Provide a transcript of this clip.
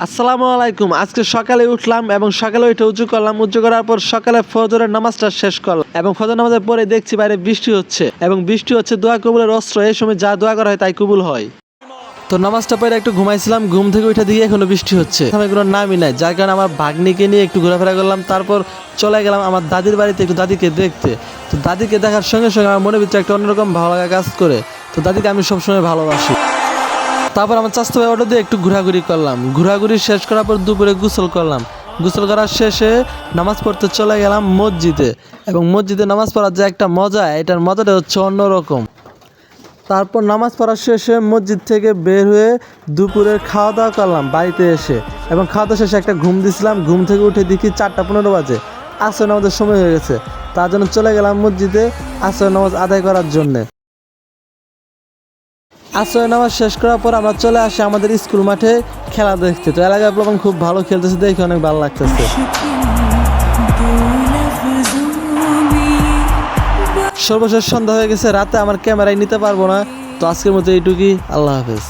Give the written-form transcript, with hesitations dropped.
আসসালামু আলাইকুম। আজকে সকালে উঠলাম এবং সকালে উঠে উজু করলাম। উজু করার পর সকালে ফজরের নামাজটা শেষ করলাম এবং ফজর নামাজের পরে দেখছি বাইরে বৃষ্টি হচ্ছে এবং বৃষ্টি হচ্ছে দোয়া কবুলের অস্ত্র। এই সময় যা দোয়া করা হয় তাই কবুল হয়। তো নামাজটা পরে একটু ঘুমাইছিলাম, ঘুম থেকে উঠে দিয়ে এখনো বৃষ্টি হচ্ছে, আমি কোনো নামই নাই, যার কারণে আমার ভাগ্নিকে নিয়ে একটু ঘোরাফেরা করলাম। তারপর চলে গেলাম আমার দাদির বাড়িতে একটু দাদিকে দেখতে। তো দাদিকে দেখার সঙ্গে সঙ্গে আমার মনের ভিতরে একটা অন্যরকম ভালো লাগা কাজ করে। তো দাদিকে আমি সবসময় ভালোবাসি। তারপর আমার চাচতো ভাই অটো দিয়ে একটু ঘোরাঘুরি করলাম। ঘোরাঘুরি শেষ করার পর দুপুরে গোসল করলাম। গোসল করার শেষে নামাজ পড়তে চলে গেলাম মসজিদে এবং মসজিদে নামাজ পড়ার যে একটা মজা, এটার মজাটা হচ্ছে অন্যরকম। তারপর নামাজ পড়ার শেষে মসজিদ থেকে বের হয়ে দুপুরের খাওয়া দাওয়া করলাম বাড়িতে এসে এবং খাওয়া দাওয়া শেষে একটা ঘুম দিছিলাম। ঘুম থেকে উঠে দেখি 4:15 বাজে, আসর নামাজের সময় হয়ে গেছে। তার জন্য চলে গেলাম মসজিদে আসর নামাজ আদায় করার জন্যে। আসর নামাজ শেষ করার পর আমরা চলে আসি আমাদের স্কুল মাঠে খেলা দেখতে। তো এলাকার প্লাবন খুব ভালো খেলতেছে, দেখে অনেক ভালো লাগতেছে। সর্বশেষ সন্ধ্যা হয়ে গেছে, রাতে আমার ক্যামেরায় নিতে পারবো না। তো আজকের মতো এইটুকুই, আল্লাহ হাফেজ।